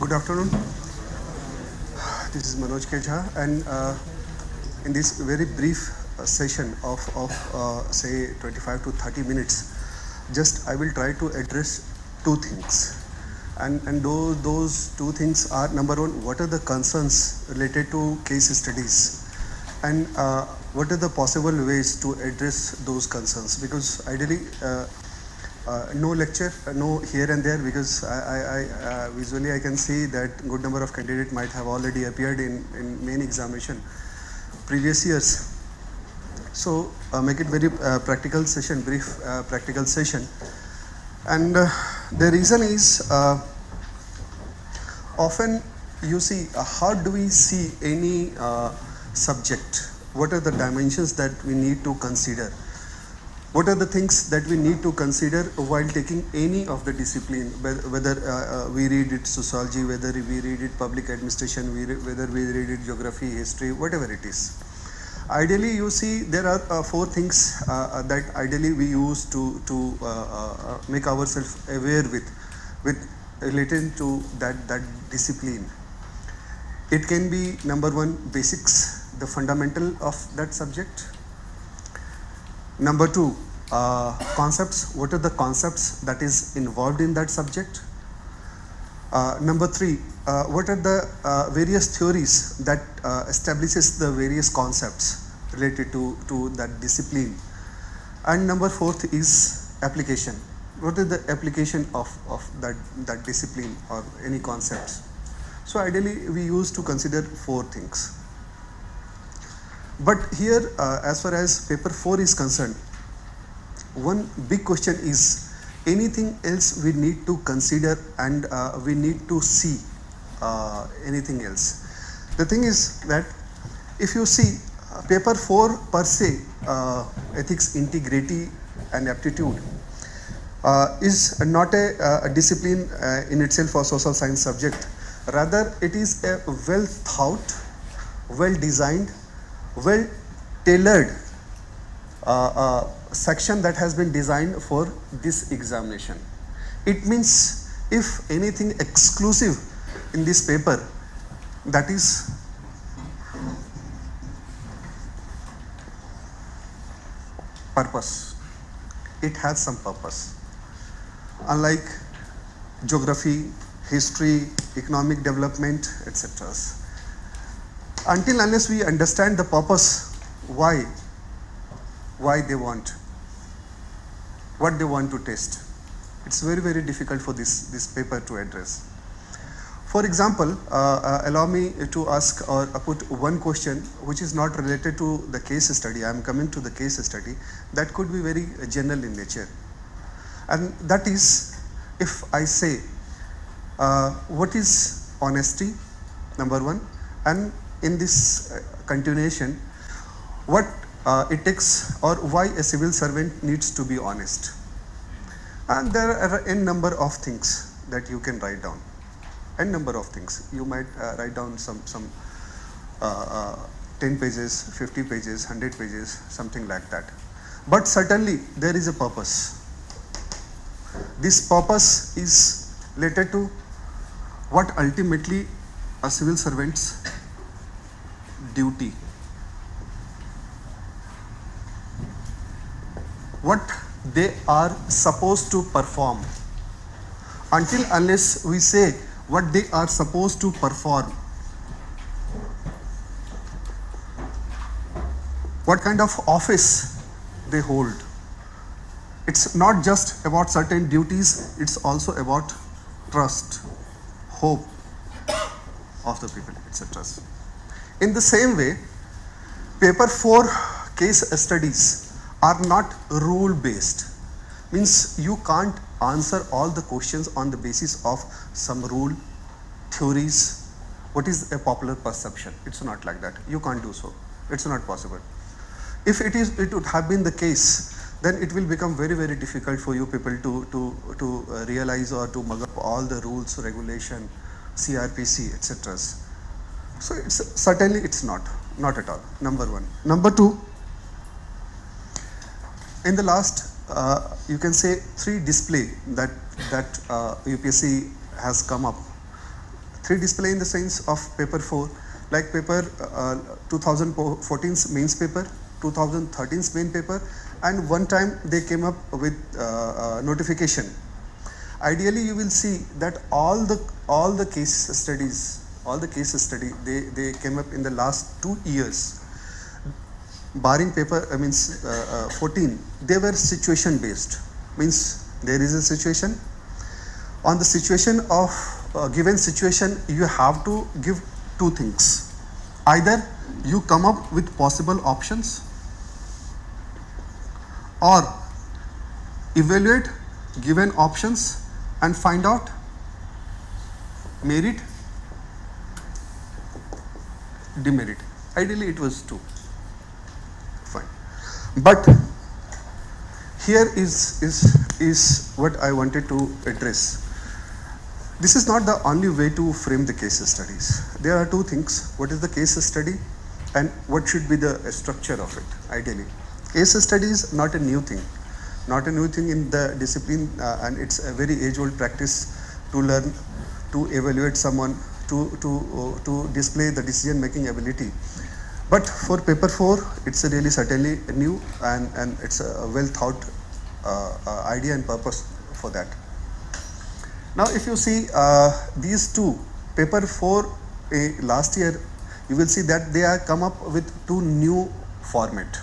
Good afternoon. This is Manoj Kejha, and in this very brief session of say 25 to 30 minutes, just I will try to address two things. And those two things are: number one, what are the concerns related to case studies, and what are the possible ways to address those concerns? Because ideally, no lecture, no here and there, because I visually I can see that good number of candidates might have already appeared in main examination previous years. So make it very practical session, brief practical session. And the reason is often you see how do we see any subject? What are the dimensions that we need to consider? What are the things that we need to consider while taking any of the discipline, whether we read it sociology, whether we read it public administration, whether we read it geography, history, whatever it is. Ideally, you see there are four things that ideally we use to make ourselves aware with related to that discipline. It can be number one, basics, the fundamental of that subject. Number two, concepts. What are the concepts that is involved in that subject? Number three, what are the various theories that establishes the various concepts related to that discipline? And number fourth is application. What is the application of that discipline or any concepts? So ideally, we used to consider four things. But here, as far as paper 4 is concerned, one big question is anything else we need to consider, and we need to see anything else. The thing is that if you see paper 4 per se, ethics, integrity and aptitude, is not a discipline in itself or social science subject. Rather, it is a well thought, well designed, well tailored section that has been designed for this examination. It means if anything exclusive in this paper, that is purpose. It has some purpose. Unlike geography, history, economic development, etc. Until unless we understand the purpose, why they want, what they want to test, it's very difficult for this paper to address. For example, allow me to ask or put one question which is not related to the case study. I am coming to the case study that could be very general in nature, and that is, if I say what is honesty, number one, and in this continuation, what it takes or why a civil servant needs to be honest. And there are n number of things that you can write down. N number of things. You might write down some 10 pages, 50 pages, 100 pages, something like that. But certainly there is a purpose. This purpose is related to what ultimately a civil servant's duty, what they are supposed to perform. Until unless we say what they are supposed to perform, what kind of office they hold, it's not just about certain duties, it's also about trust, hope of the people, etc. In the same way, paper 4 case studies are not rule based. Means you can't answer all the questions on the basis of some rule, theories, what is a popular perception. It's not like that. You can't do so. It's not possible. If it would have been the case, then it will become very difficult for you people to realize or to mug up all the rules, regulation, CRPC, etc. So certainly it's not at all. Number one. Number two, in the last you can say 3 display that UPSC has come up Three display in the sense of paper 4, like paper 2014's mains paper, 2013's main paper, and one time they came up with notification. Ideally, you will see that all the case studies, they came up in the last 2 years. Barring paper, 14, they were situation based. Means there is a situation. On the situation of given situation, you have to give two things. Either you come up with possible options, or evaluate given options and find out merit, demerit. Ideally, it was two. Fine. But here is what I wanted to address. This is not the only way to frame the case studies. There are two things. What is the case study and what should be the structure of it, ideally. Case study is not a new thing. Not a new thing in the discipline, and it's a very age-old practice to learn, to evaluate someone, to display the decision-making ability. But for paper 4, it's a really certainly new, and it's a well-thought idea and purpose for that. Now, if you see these two, paper 4 last year, you will see that they are come up with two new format.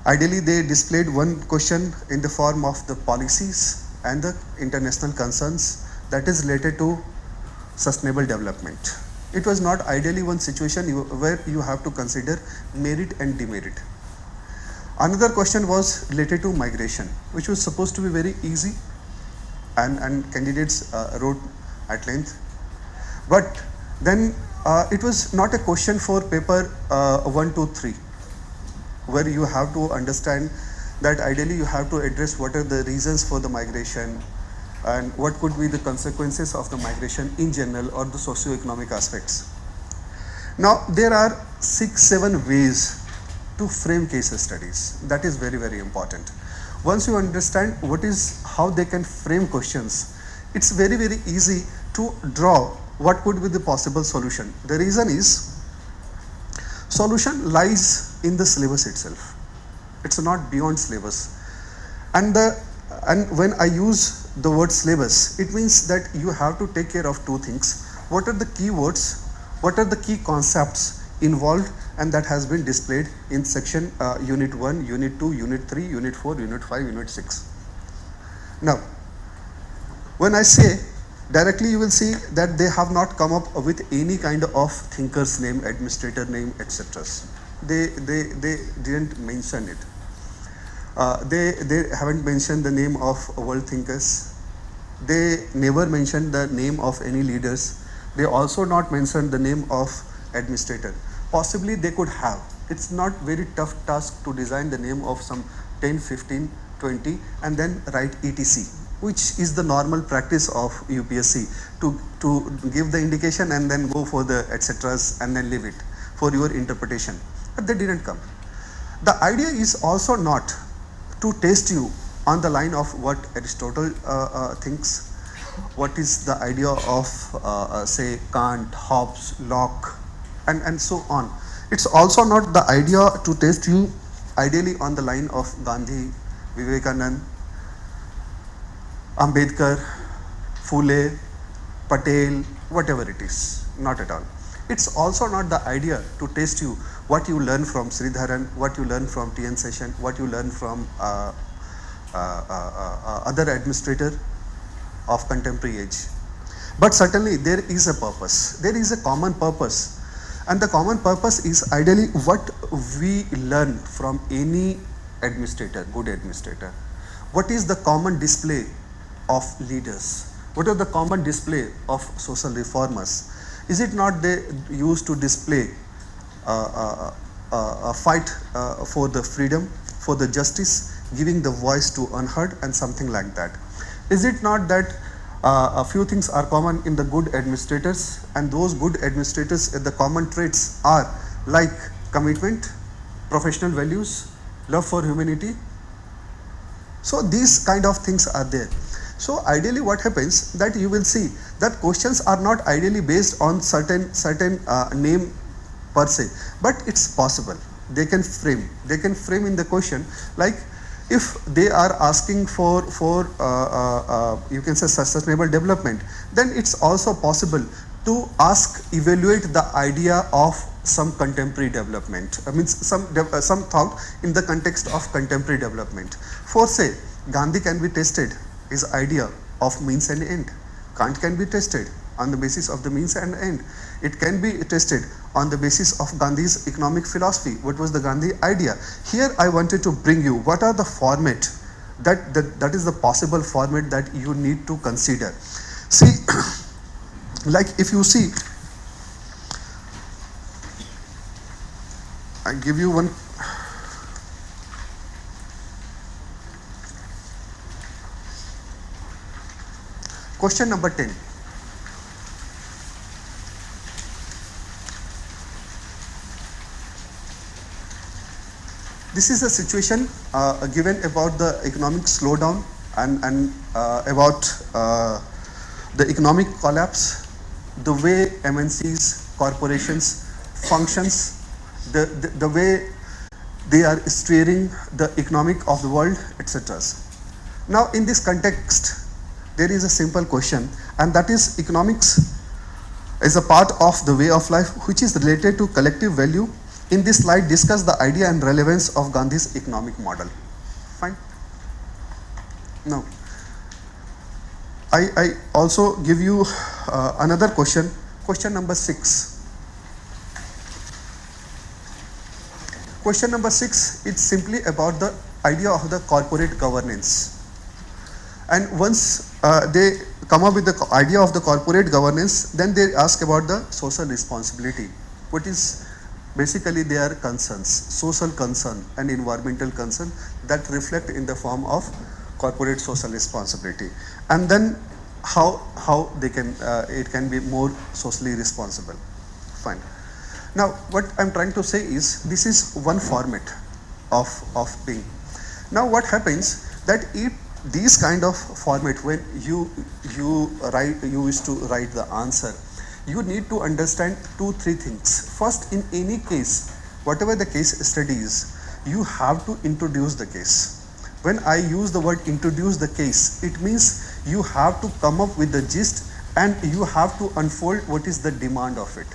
Ideally, they displayed one question in the form of the policies and the international concerns that is related to sustainable development. It was not ideally one situation where you have to consider merit and demerit. Another question was related to migration, which was supposed to be very easy, and candidates wrote at length. But then it was not a question for paper 1, 2, 3, where you have to understand that ideally you have to address what are the reasons for the migration and what could be the consequences of the migration in general, or the socio-economic aspects. Now, there are 6-7 ways to frame case studies. That is very, very important. Once you understand how they can frame questions, it's very, very easy to draw what could be the possible solution. The reason is, solution lies in the syllabus itself. It's not beyond syllabus. And when I use the word syllabus, it means that you have to take care of two things. What are the key words? What are the key concepts involved? And that has been displayed in section Unit 1, Unit 2, Unit 3, Unit 4, Unit 5, Unit 6. Now, when I say directly, you will see that they have not come up with any kind of thinker's name, administrator name, etc. They didn't mention it. They haven't mentioned the name of world thinkers. They never mentioned the name of any leaders. They also not mentioned the name of administrator. Possibly they could have. It's not very tough task to design the name of some 10, 15, 20 and then write ETC, which is the normal practice of UPSC, to give the indication and then go for the etceteras and then leave it for your interpretation. But they didn't come. The idea is also not to test you on the line of what Aristotle thinks, what is the idea of say Kant, Hobbes, Locke, and so on. It's also not the idea to test you ideally on the line of Gandhi, Vivekanand, Ambedkar, Phule, Patel, whatever it is. Not at all. It's also not the idea to test you what you learn from Sridharan, what you learn from TN Session, what you learn from other administrator of contemporary age. But certainly there is a purpose. There is a common purpose. And the common purpose is ideally what we learn from any administrator, good administrator. What is the common display of leaders? What are the common display of social reformers? Is it not they used to display a fight for the freedom, for the justice, giving the voice to unheard and something like that? Is it not that a few things are common in the good administrators, and those good administrators, the common traits are like commitment, professional values, love for humanity? So these kind of things are there. So ideally what happens that you will see that questions are not ideally based on certain name per se, but it's possible. They can frame in the question, like if they are asking for you can say sustainable development, then it's also possible to evaluate the idea of some contemporary development. I mean some thought in the context of contemporary development. For say, Gandhi can be tested his idea of means and end. Kant can be tested on the basis of the means and end. It can be tested on the basis of Gandhi's economic philosophy. What was the Gandhi idea? Here I wanted to bring you what are the format that is the possible format that you need to consider. See, like if you see, I give you one. Question number 10. This is a situation given about the economic slowdown and about the economic collapse, the way MNCs, corporations functions, the way they are steering the economic of the world, etc. Now in this context, there is a simple question, and that is economics is a part of the way of life which is related to collective value. In this slide, discuss the idea and relevance of Gandhi's economic model. Fine. Now, I also give you another question. Question number 6. Question number 6 is simply about the idea of the corporate governance. And once they come up with the idea of the corporate governance, then they ask about the social responsibility. What is basically their concerns, social concern and environmental concern that reflect in the form of corporate social responsibility, and then how they can it can be more socially responsible. Fine. Now what I'm trying to say is this is one format of being. Now what happens that these kind of format, when you used to write the answer, you need to understand 2-3 things. First, in any case, whatever the case study is, you have to introduce the case. When I use the word introduce the case, it means you have to come up with the gist and you have to unfold what is the demand of it.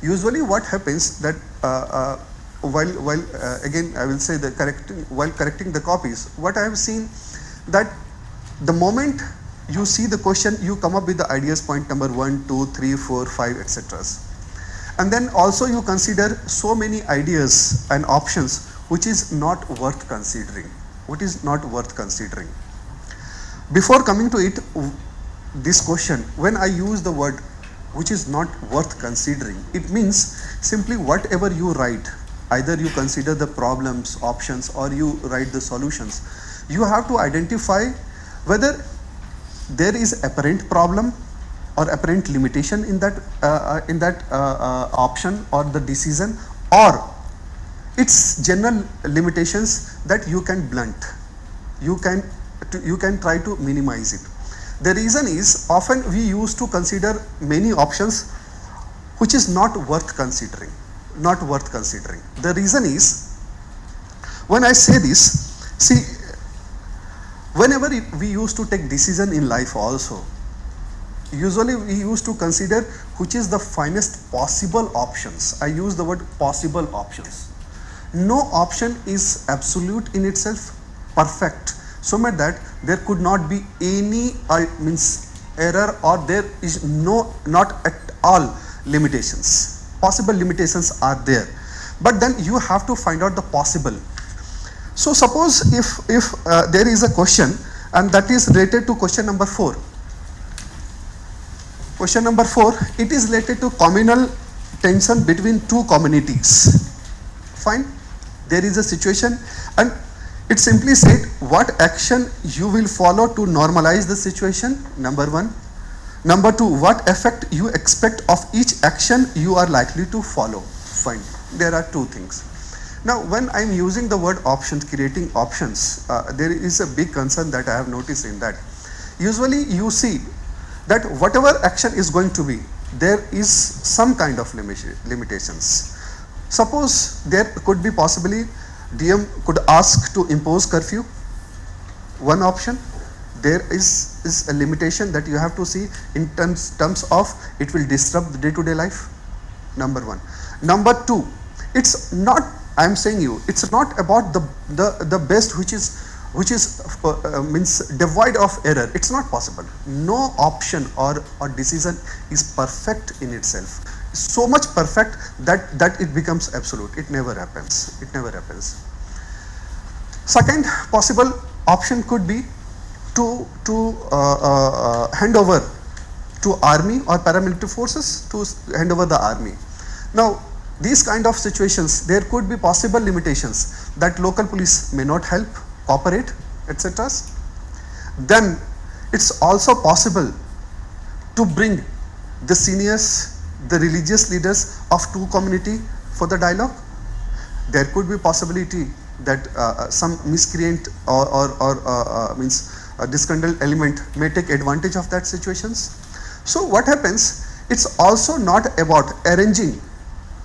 Usually what happens that while again I will say while correcting the copies, what I have seen that the moment you see the question, you come up with the ideas point number 1, 2, 3, 4, 5, etc. And then also you consider so many ideas and options which is not worth considering. What is not worth considering? Before coming to it, this question, when I use the word which is not worth considering, it means simply whatever you write, either you consider the problems, options, or you write the solutions, you have to identify whether there is apparent problem or apparent limitation in that option or the decision, or its general limitations that you can blunt, you can try to minimize it. The reason is often we used to consider many options which is not worth considering. The reason is, when I say this, see, whenever we used to take decision in life also, usually we used to consider which is the finest possible options. I use the word possible options. No option is absolute in itself, perfect, so much that there could not be any error, or there is not at all limitations. Possible limitations are there, but then you have to find out the possible. So suppose if there is a question, and that is related to question number 4. Question number 4, it is related to communal tension between two communities. Fine. There is a situation, and it simply said what action you will follow to normalize the situation, number 1. Number 2, what effect you expect of each action you are likely to follow. Fine. There are 2 things. Now, when I'm using the word options, creating options, there is a big concern that I have noticed in that. usually you see that whatever action is going to be, there is some kind of limitations. Suppose there could be possibly DM could ask to impose curfew, one option. There is a limitation that you have to see in terms of it will disrupt the day-to-day life, number one. Number two, it's not, I am saying you, it's not about the best which is means devoid of error. It's not possible. No option or decision is perfect in itself. So much perfect that it becomes absolute. It never happens. It never happens. Second possible option could be to hand over to army or paramilitary forces, to hand over the army. Now, these kind of situations, there could be possible limitations that local police may not help, cooperate, etc. Then it's also possible to bring the seniors, the religious leaders of two community for the dialogue. There could be possibility that some miscreant or means a disgruntled element may take advantage of that situations. So what happens, it's also not about arranging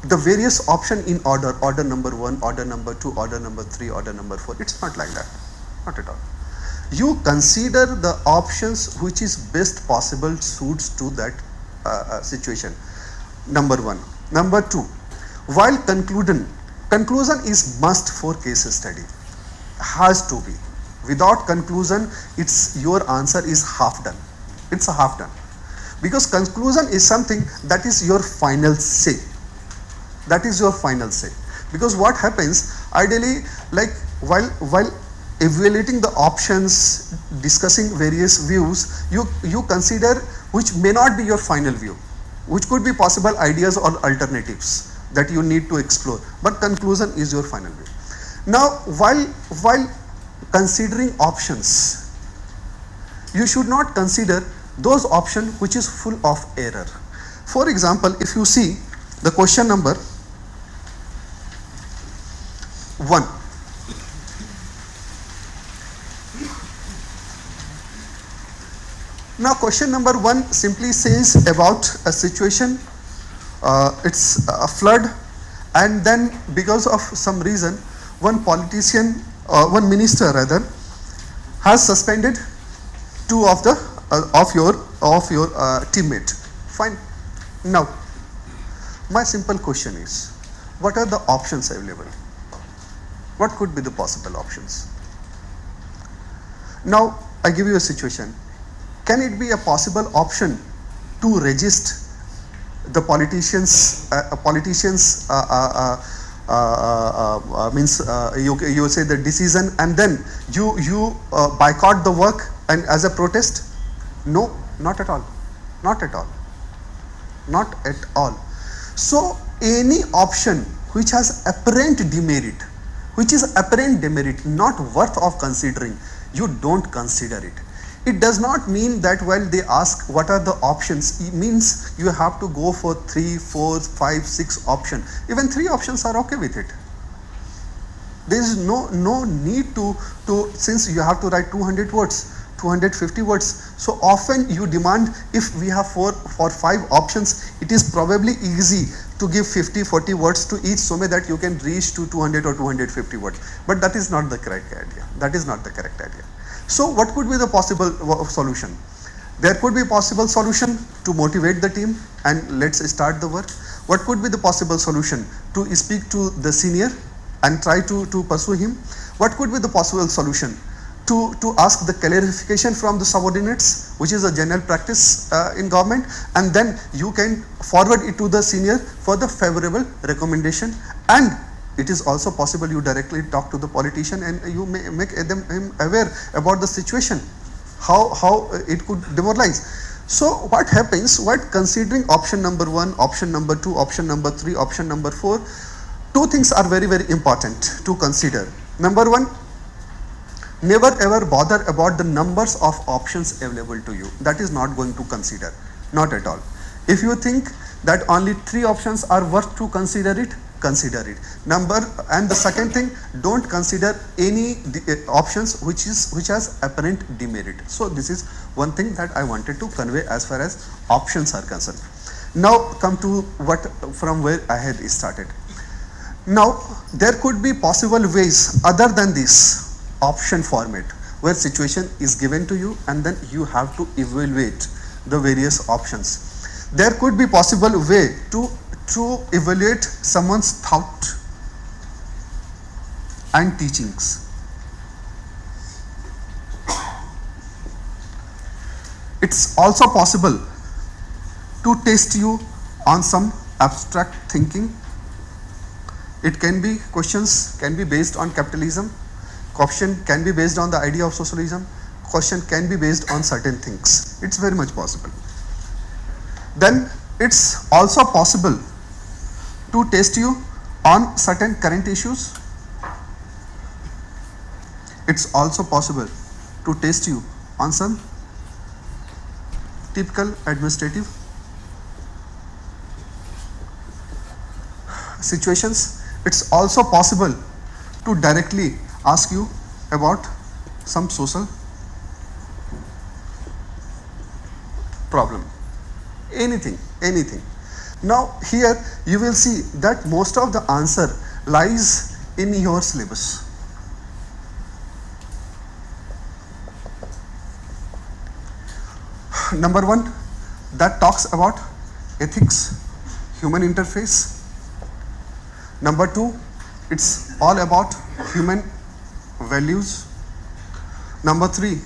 the various option in order, order number 1, order number 2, order number 3, order number 4. It's not like that, not at all. You consider the options which is best possible suits to that situation, number 1. Number 2, while conclusion is must for case study, has to be. Without conclusion, it's your answer is half done. It's a half done, because conclusion is something that is your final say. That is your final say. Because what happens ideally, like while evaluating the options, discussing various views, you consider which may not be your final view, which could be possible ideas or alternatives that you need to explore, but conclusion is your final view. Now, while considering options, you should not consider those options which is full of error. For example, if you see the question number 1. Now question number 1 simply says about a situation, it's a flood, and then because of some reason one politician, one minister rather, has suspended 2 of the of your teammate. Fine. Now my simple question is, what are the options available? What could be the possible options? Now I give you a situation. Can it be a possible option to resist the politicians? Means you say the decision, and then you boycott the work and as a protest? No, not at all. Not at all. Not at all. So any option which has apparent demerit, not worth of considering, you don't consider it. It does not mean that while they ask what are the options, it means you have to go for 3, 4, 5, 6 options. Even 3 options are okay with it. There is no need to since you have to write 200 words, 250 words. So often you demand, if we have 4 or 5 options, it is probably easy to give 50, 40 words to each, so that you can reach to 200 or 250 words. But that is not the correct idea. That is not the correct idea. So what could be the possible solution? There could be possible solution to motivate the team and let's start the work. What could be the possible solution? To speak to the senior and try to pursue him. What could be the possible solution? To ask the clarification from the subordinates, which is a general practice in government, and then you can forward it to the senior for the favorable recommendation. And it is also possible you directly talk to the politician and you may make him aware about the situation, how it could demoralize. So what happens, while considering option number 1, option number 2, option number 3, option number 4, 2 things are very, very important to consider. Number 1, never ever bother about the numbers of options available to you. That is not going to consider, not at all. If you think that only 3 options are worth to consider it, consider it. And the second thing, don't consider any options which has apparent demerit. So this is one thing that I wanted to convey as far as options are concerned. Now come to from where I had started. Now there could be possible ways other than this option format, where situation is given to you and then you have to evaluate the various options. There could be possible way to evaluate someone's thought and teachings. It's also possible to test you on some abstract thinking. It can be, questions can be based on capitalism, question can be based on the idea of socialism, question can be based on certain things. It's very much possible. Then it's also possible to test you on certain current issues. It's also possible to test you on some typical administrative situations. It's also possible to directly ask you about some social problem. Anything. Now here you will see that most of the answer lies in your syllabus. Number 1, that talks about ethics, human interface. Number 2, it's all about human values. Number 3,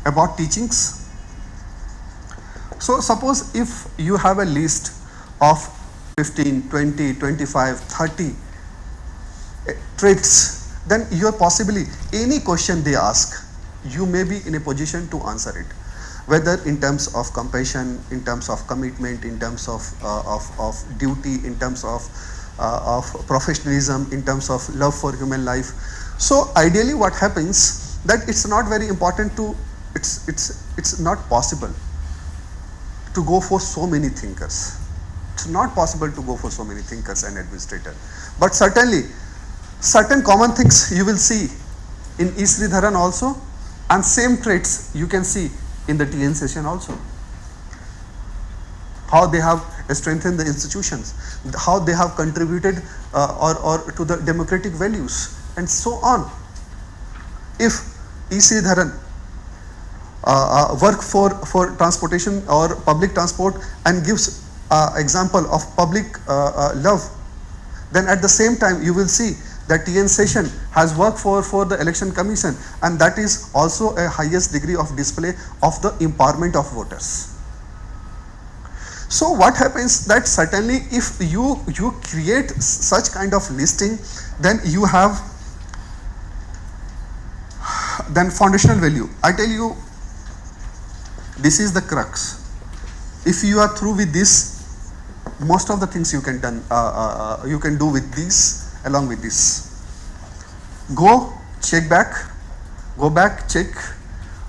about teachings. So suppose if you have a list of 15, 20, 25, 30 traits, then you're possibly, any question they ask, you may be in a position to answer it. Whether in terms of compassion, in terms of commitment, in terms of duty, in terms of professionalism, in terms of love for human life. So ideally what happens, that it's not very important to, it's not possible to go for so many thinkers. It's not possible to go for so many thinkers and administrators. But certainly, certain common things you will see in E. Sridharan also, and same traits you can see in the TN session also. How they have strengthened the institutions, how they have contributed or to the democratic values, and so on. If E. Sridharan work for transportation or public transport and gives example of public love, then at the same time you will see that TN session has worked for the election commission, and that is also a highest degree of display of the empowerment of voters. So what happens, that certainly if you create such kind of listing, then you have then foundational value. I tell you, this is the crux. If you are through with this, most of the things you can do with this, along with this. Go back, check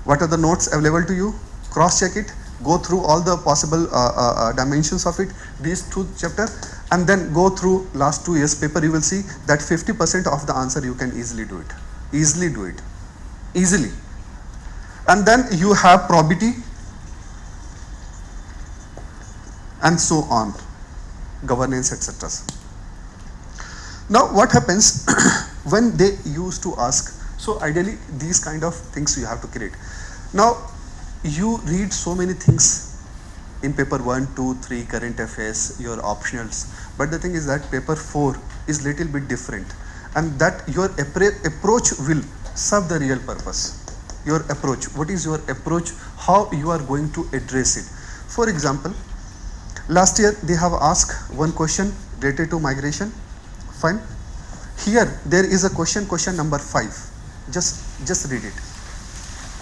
what are the notes available to you, cross check it, go through all the possible dimensions of it, these 2 chapters, and then go through last 2 years paper. You will see that 50% of the answer you can easily do it. Easily. And then you have probability and so on, governance, etc. Now what happens when they used to ask, so ideally these kind of things you have to create. Now you read so many things in paper 1, 2, 3, current affairs, your optionals, but the thing is that paper 4 is little bit different, and that your approach will serve the real purpose. Your approach, what is your approach, how you are going to address it. For example, last year they have asked one question related to migration. Fine. Here there is a question number 5. Just read it.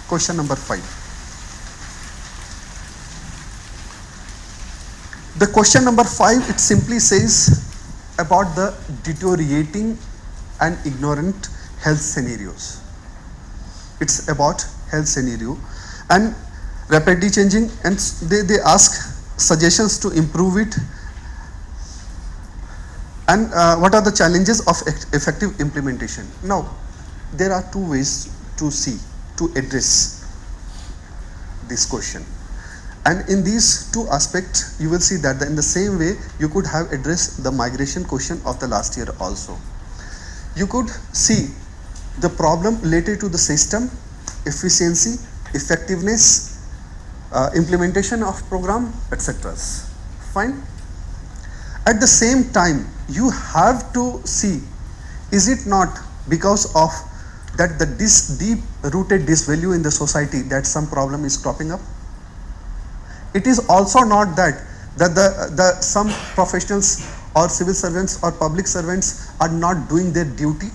Question number 5. The question number 5, it simply says about the deteriorating and ignorant health scenarios. It's about health scenario and rapidly changing, and they ask suggestions to improve it And what are the challenges of effective implementation? Now, there are two ways to address this question. And in these two aspects, you will see that in the same way, you could have addressed the migration question of the last year also. You could see the problem related to the system, efficiency, effectiveness, implementation of program, etc. Fine. At the same time, you have to see, is it not because of that this deep rooted disvalue in the society that some problem is cropping up? It is also not that the some professionals or civil servants or public servants are not doing their duty,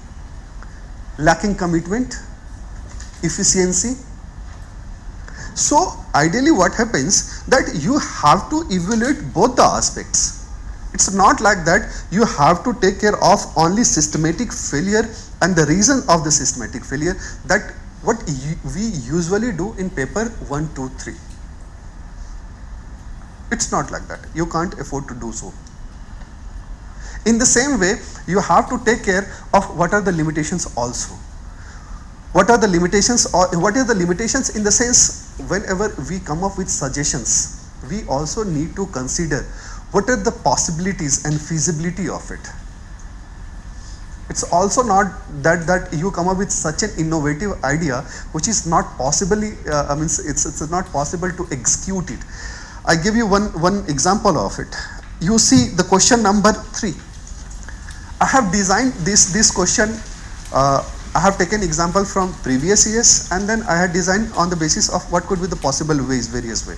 lacking commitment, efficiency. So ideally what happens that you have to evaluate both the aspects. It's not like that you have to take care of only systematic failure and the reason of the systematic failure, that what we usually do in paper 1, 2, 3. It's not like that. You can't afford to do so. In the same way, you have to take care of what are the limitations also. What are the limitations, or what are the limitations in the sense, whenever we come up with suggestions, we also need to consider what are the possibilities and feasibility of it. It's also not that you come up with such an innovative idea which is not possibly, it's not possible to execute it. I give you one example of it. You see the question number 3. I have designed this question. I have taken example from previous years, and then I had designed on the basis of what could be the possible ways, various way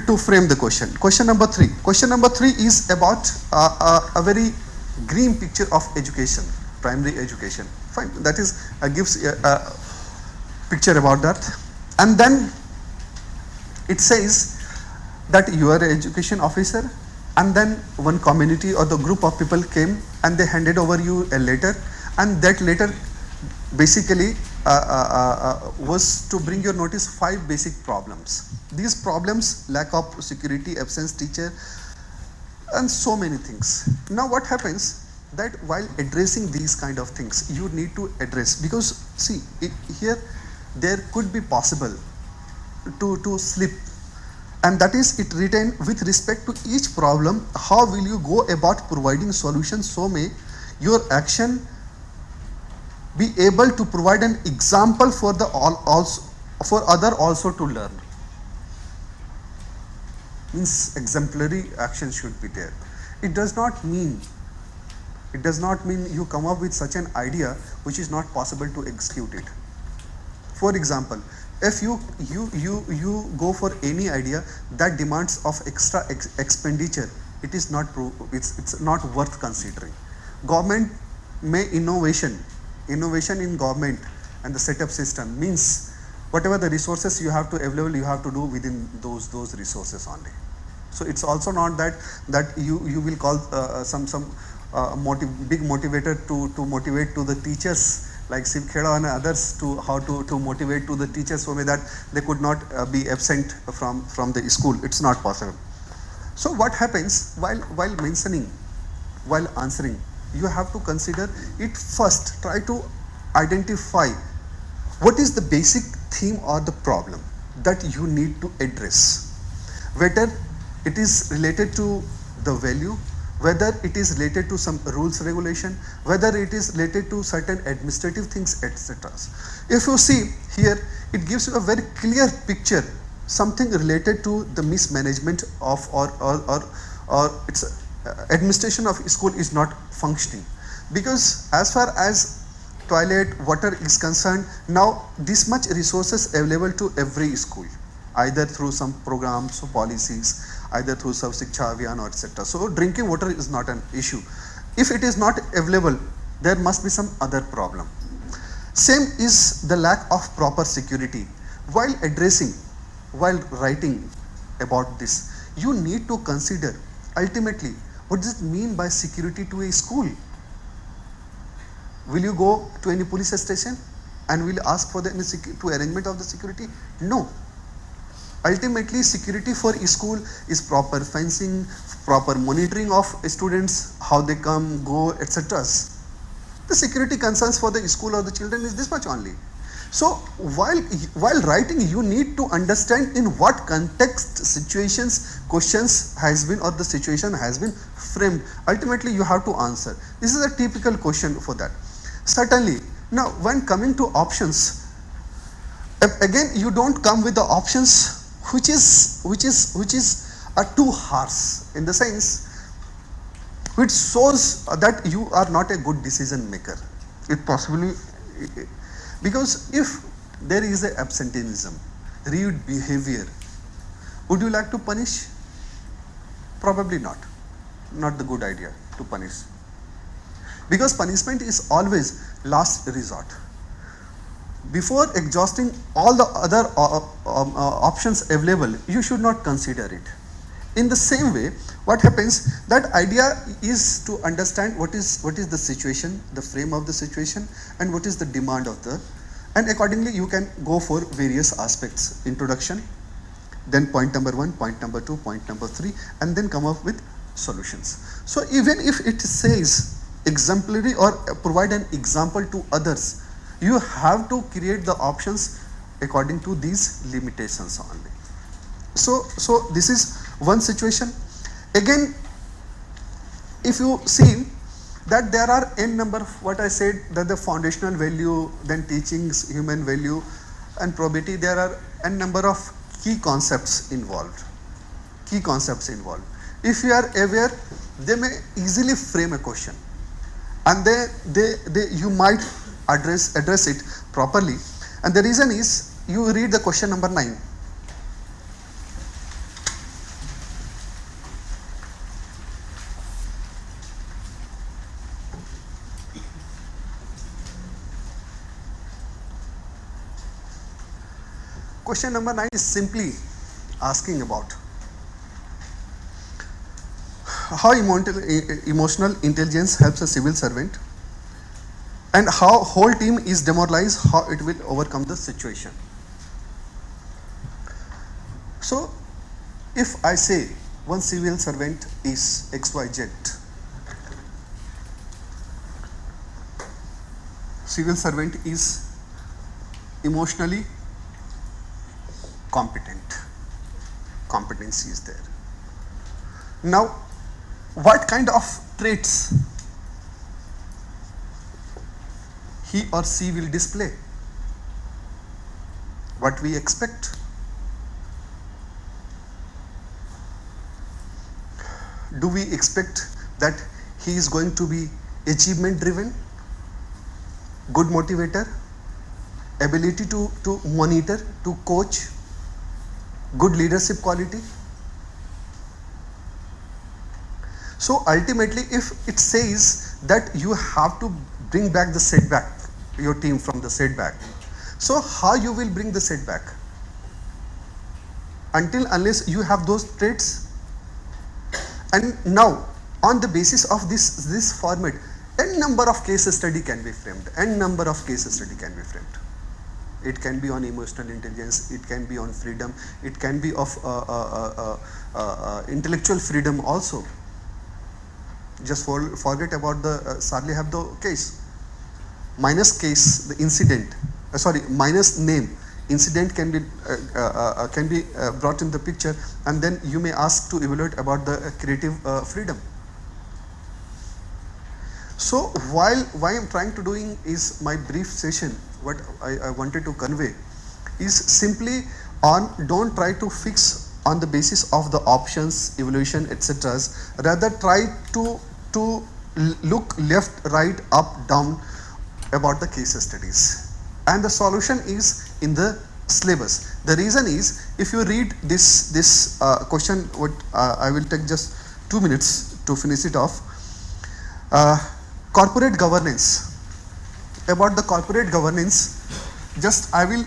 to frame the question. Question number 3. Question number 3 is about a very green picture of education, primary education. Fine. That is gives a picture about that, and then it says that you are an education officer, and then one community or the group of people came and they handed over you a letter, and that letter basically was to bring your notice 5 basic problems. These problems: lack of security, absence teacher, and so many things. Now what happens that while addressing these kind of things, you need to address, because see here there could be possible to slip, and that is it written with respect to each problem. How will you go about providing solutions so may your action be able to provide an example for the for other also to learn? Means exemplary action should be there. It does not mean you come up with such an idea which is not possible to execute it. For example, if you go for any idea that demands of extra expenditure, it is not it's not worth considering. Government may innovation in government and the setup system means whatever the resources you have to available, you have to do within those resources only. So it's also not that you will call some big motivator to motivate to the teachers like Shiv Kheda and others to how to motivate to the teachers so that they could not be absent from the school. It's not possible. So what happens while mentioning, while answering, you have to consider it first. Try to identify what is the basic theme or the problem that you need to address, whether it is related to the value, whether it is related to some rules regulation, whether it is related to certain administrative things, etc. If you see here, it gives you a very clear picture, something related to the mismanagement of or its administration of school is not functioning, because as far as toilet, water is concerned, now this much resources available to every school, either through some programs or policies, either through Sarv Shiksha Abhiyan or etc. So drinking water is not an issue. If it is not available, there must be some other problem. Same is the lack of proper security. While writing about this, you need to consider ultimately what does it mean by security to a school. Will you go to any police station and will ask for the arrangement of the security? No. Ultimately, security for school is proper fencing, proper monitoring of students, how they come, go, etc. The security concerns for the school or the children is this much only. So while writing, you need to understand in what context, situations, questions has been, or the situation has been framed. Ultimately, you have to answer. This is a typical question for that. Certainly. Now, when coming to options, again, you don't come with the options which is too harsh, in the sense which shows that you are not a good decision maker. It possibly, because if there is a absenteeism, rude behavior, would you like to punish? Probably not. Not the good idea to punish. Because punishment is always last resort. Before exhausting all the other options available, you should not consider it. In the same way, what happens, that idea is to understand what is the situation, the frame of the situation, and what is the demand of the, and accordingly you can go for various aspects: introduction, then point number 1, point number 2, point number 3, and then come up with solutions. So even if it says exemplary or provide an example to others, you have to create the options according to these limitations only. So this is one situation. Again, if you see that there are n number of, what I said, that the foundational value, then teachings, human value, and probity, there are n number of key concepts involved. Key concepts involved. If you are aware, they may easily frame a question, and you might address it properly. And the reason is, you read the question number 9. Question number 9 is simply asking about how emotional intelligence helps a civil servant, and how whole team is demoralized, how it will overcome the situation. So, if I say one civil servant is XYZ, civil servant is emotionally competent, competency is there. Now, what kind of traits he or she will display? What we expect? Do we expect that he is going to be achievement driven, good motivator, ability to monitor, to coach, good leadership quality? So ultimately, if it says that you have to bring back the setback, your team from the setback, so how you will bring the setback? Unless you have those traits. And now, on the basis of this format, n number of case study can be framed. N number of case study can be framed. It can be on emotional intelligence, it can be on freedom, it can be of intellectual freedom also. Just forget about the Charlie Hebdo case. Minus case, the incident, minus name, incident can be brought in the picture, and then you may ask to evaluate about the creative freedom. So why I'm trying to doing is my brief session, what I wanted to convey is simply on, don't try to fix on the basis of the options, evaluation, etc. Rather try to look left, right, up, down about the case studies. And the solution is in the syllabus. The reason is, if you read this question, what I will take just 2 minutes to finish it off. Corporate governance. About the corporate governance, just I will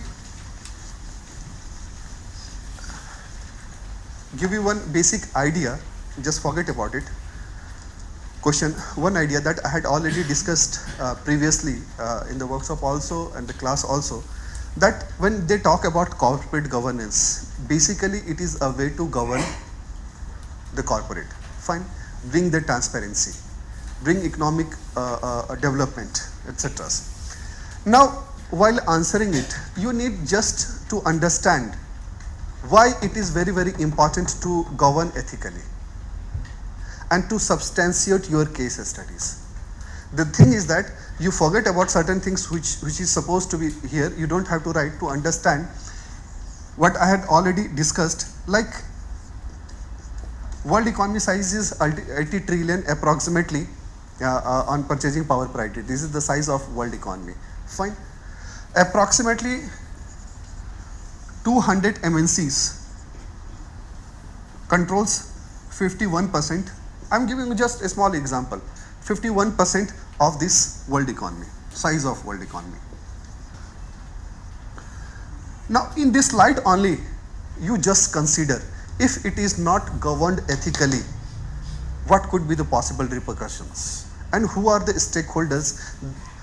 give you one basic idea, just forget about it. Question, one idea that I had already discussed previously in the workshop also and the class also. that when they talk about corporate governance, basically it is a way to govern the corporate. Fine, bring the transparency, bring economic development, etc. Now, while answering it, you need just to understand why it is very, very important to govern ethically and to substantiate your case studies. The thing is that you forget about certain things which is supposed to be here. You don't have to write to understand what I had already discussed, like world economy size is 80 trillion approximately on purchasing power parity. This is the size of world economy. Fine. Approximately 200 MNCs controls 51%. I'm giving you just a small example. 51% of this world economy, size of world economy. Now, in this light only, you just consider if it is not governed ethically, what could be the possible repercussions and who are the stakeholders,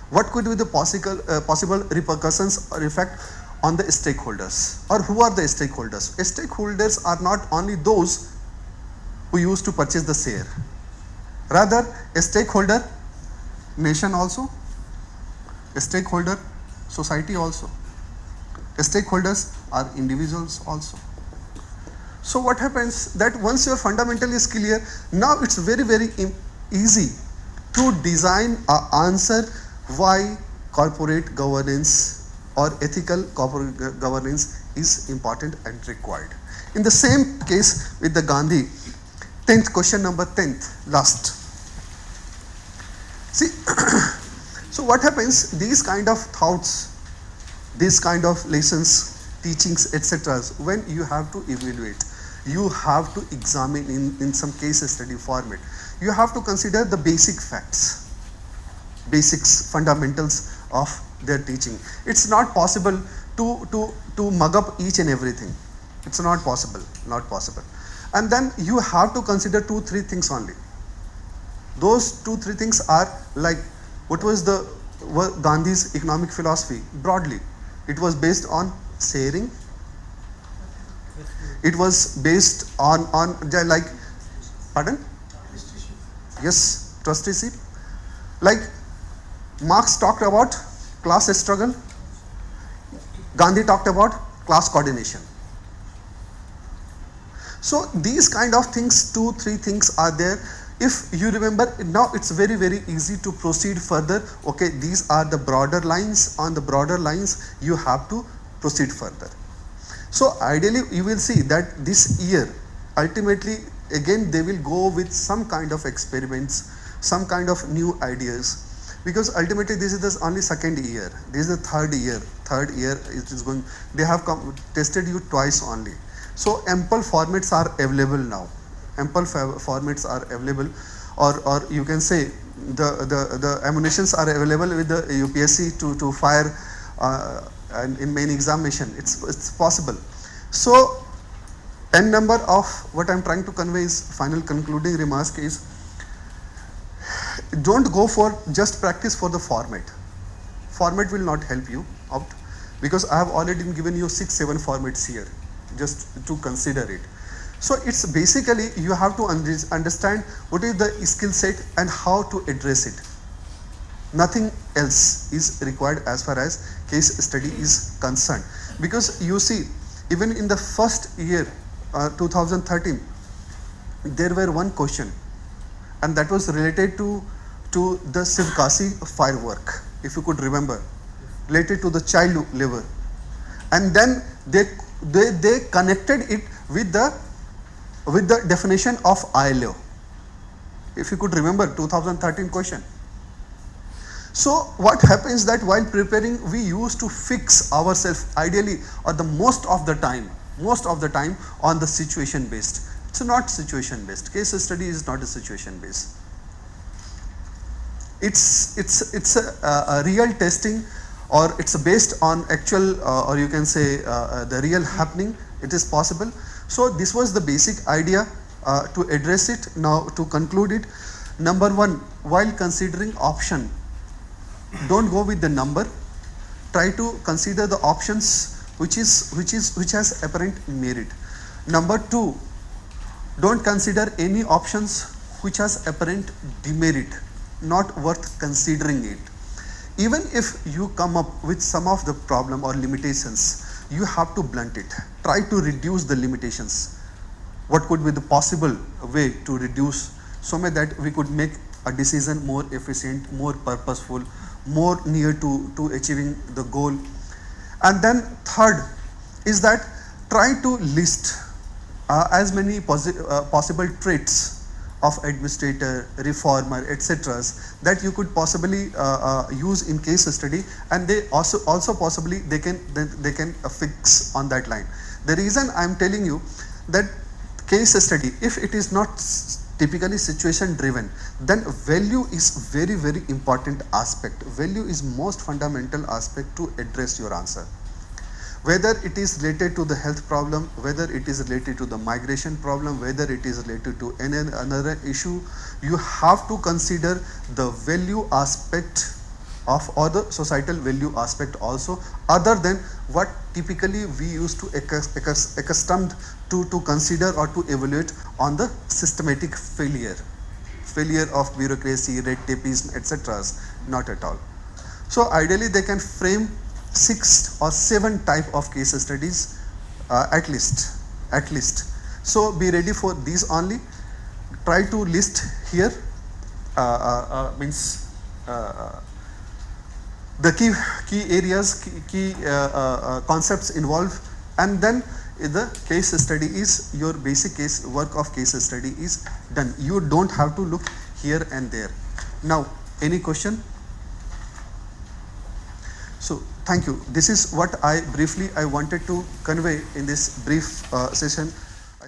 what could be the possible repercussions or effect on the stakeholders, or who are the stakeholders. Stakeholders are not only those who used to purchase the share, rather a stakeholder nation also, a stakeholder society also, stakeholders are individuals also. So what happens that once your fundamental is clear, now it's very, very easy to design an answer why corporate governance or ethical corporate governance is important and required. In the same case with the Gandhi, 10th question, number 10th, last. See, so what happens, these kind of thoughts, these kind of lessons, teachings, etc., when you have to evaluate, you have to examine in some case study format, you have to consider the basic facts, basics, fundamentals of their teaching. It's not possible to mug up each and everything. It's not possible, not possible. And then you have to consider 2-3 things only. Those 2-3 things are like, what was Gandhi's economic philosophy? Broadly, it was based on sharing. It was based on like, pardon? Yes, trusteeship. Like Marx talked about class struggle, Gandhi talked about class coordination. So these kind of things, 2-3 things are there. If you remember, now it's very, very easy to proceed further. Okay, these are the broader lines. On the broader lines, you have to proceed further. So ideally, you will see that this year, ultimately, again, they will go with some kind of experiments, some kind of new ideas. Because ultimately, this is the only second year. This is the third year. Third year it is going. They have tested you twice only. So ample formats are available now. Ample formats are available, or you can say the ammunitions are available with the UPSC to fire and in main examination. It's possible. So n number of what I'm trying to convey is final concluding remark is, don't go for just practice for the format. Format will not help you out, because I have already given you 6-7 formats here just to consider it. So it's basically you have to understand what is the skill set and how to address it. Nothing else is required as far as case study is concerned. Because you see, even in the first year, 2013, there were one question, and that was related to the Sivkasi firework, if you could remember, related to the child labor. And then they connected it with the definition of ILO, if you could remember 2013 question. So what happens that while preparing, we used to fix ourselves ideally, or the most of the time on the situation based. It's not situation based. Case study is not a situation based. It's a real testing, or it's based on actual, or you can say the real happening. It is possible. So this was the basic idea to address it. Now to conclude it, number one, while considering option, don't go with the number. try to consider the options which has apparent merit. Number two, don't consider any options which has apparent demerit, not worth considering it. Even if you come up with some of the problem or limitations, you have to blunt it. Try to reduce the limitations. What could be the possible way to reduce, so that we could make a decision more efficient, more purposeful, more near to achieving the goal. And then third is that try to list as many possible traits of administrator, reformer, etc. that you could possibly use in case study, and they also possibly they can fix on that line. The reason I am telling you that case study, if it is not typically situation driven, then value is very important aspect. Value is most fundamental aspect to address your answer. Whether it is related to the health problem, whether it is related to the migration problem, whether it is related to any another issue, you have to consider the value aspect of, or the societal value aspect also, other than what typically we used to accustomed to consider or to evaluate on the systematic failure of bureaucracy, red tapeism, etc. Not at all. So ideally they can frame 6 or 7 type of case studies at least. So be ready for these only. Try to list here means the key areas, key concepts involved, and then the case study is your basic case work of case study is done. You don't have to look here and there. Now, any question? So thank you. This is what I wanted to convey in this brief session.